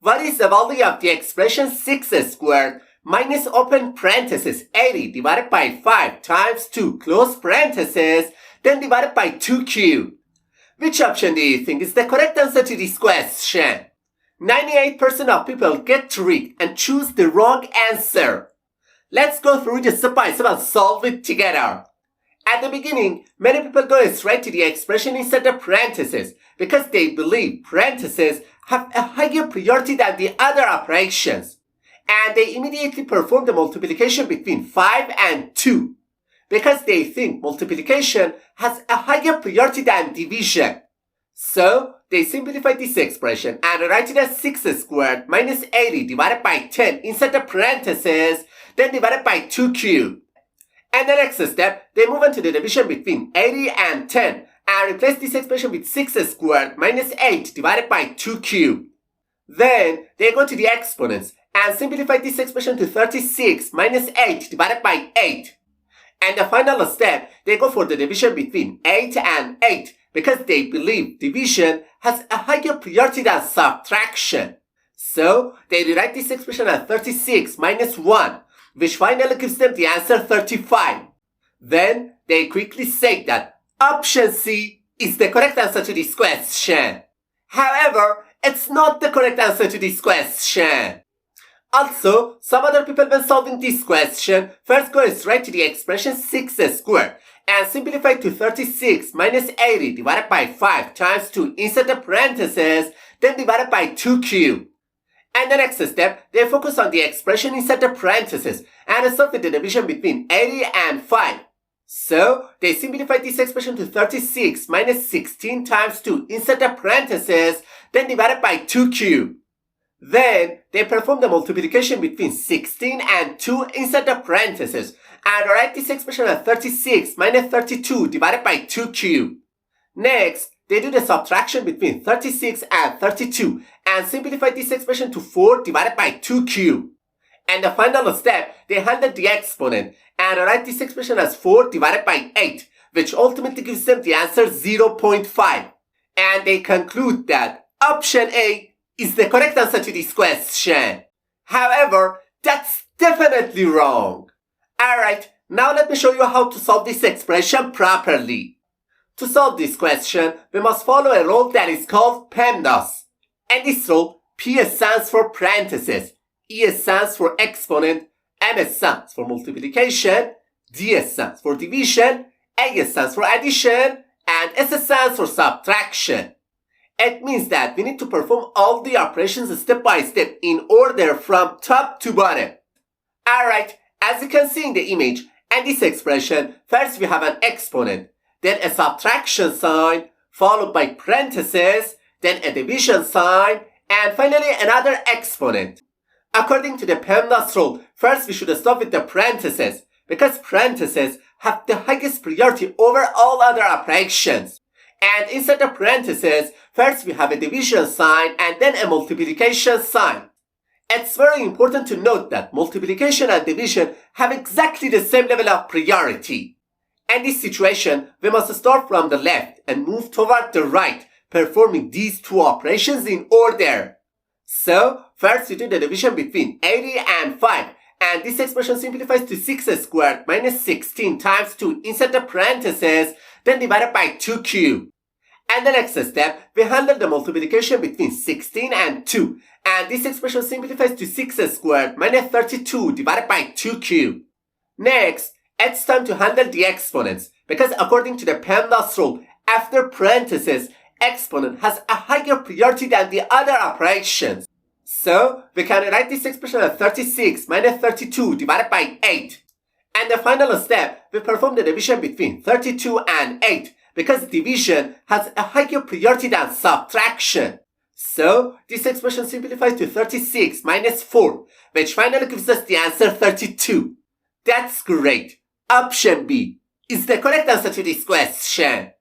what is the value of the expression 6 squared minus open parenthesis 80 divided by 5 times 2 close parenthesis, then divided by 2 cubed? Which option do you think is the correct answer to this question? 98% of people get tricked and choose the wrong answer. Let's go through the step by step and solve it together. At the beginning, many people go straight to the expression instead of parentheses because they believe parentheses have a higher priority than the other operations. And they immediately perform the multiplication between 5 and 2 because they think multiplication has a higher priority than division. So, they simplify this expression and write it as 6 squared minus 80 divided by 10 inside the parentheses, then divided by 2 cubed. And the next step, they move on to the division between 80 and 10 and replace this expression with 6 squared minus 8 divided by 2 cubed. Then, they go to the exponents and simplify this expression to 36 minus 8 divided by 8. And the final step, they go for the division between 8 and 8 because they believe division has a higher priority than subtraction. So, they rewrite this expression as 36 minus 1, which finally gives them the answer 35. Then, they quickly say that option C is the correct answer to this question. However, it's not the correct answer to this question. Also, some other people when solving this question first go straight to the expression 6 squared and simplify to 36 minus 80 divided by 5 times 2 inside the parentheses, then divided by 2 cubed. And the next step, they focus on the expression inside the parentheses and solve with the division between 80 and 5. So, they simplify this expression to 36 minus 16 times 2 inside the parentheses, then divided by 2 cubed. Then, they perform the multiplication between 16 and 2 inside the parentheses and write this expression as 36 minus 32 divided by 2 cubed. Next, they do the subtraction between 36 and 32 and simplify this expression to 4 divided by 2 cubed. And the final step, they handle the exponent and write this expression as 4 divided by 8, which ultimately gives them the answer 0.5. And they conclude that option A is the correct answer to this question. However, that's definitely wrong. Alright, now let me show you how to solve this expression properly. To solve this question, we must follow a rule that is called PEMDAS. And this rule, P stands for parentheses, E stands for exponent, M stands for multiplication, D stands for division, A stands for addition, and S stands for subtraction. It means that we need to perform all the operations step by step in order from top to bottom. Alright, as you can see in the image and this expression, first we have an exponent, then a subtraction sign, followed by parentheses, then a division sign, and finally another exponent. According to the PEMDAS rule, first we should start with the parentheses, because parentheses have the highest priority over all other operations. And inside the parentheses, first we have a division sign and then a multiplication sign. It's very important to note that multiplication and division have exactly the same level of priority. In this situation, we must start from the left and move toward the right, performing these two operations in order. So, first we do the division between 80 and 5, and this expression simplifies to 6 squared minus 16 times 2 inside the parentheses, then divided by 2 cubed. And the next step, we handle the multiplication between 16 and 2, and this expression simplifies to 6 squared minus 32 divided by 2 cubed. Next, it's time to handle the exponents, because according to the PEMDAS rule, after parentheses, exponent has a higher priority than the other operations. So, we can write this expression as 36 minus 32 divided by 8. And the final step, we perform the division between 32 and 8 because division has a higher priority than subtraction. So, this expression simplifies to 36 minus 4, which finally gives us the answer 32. That's great. Option B is the correct answer to this question.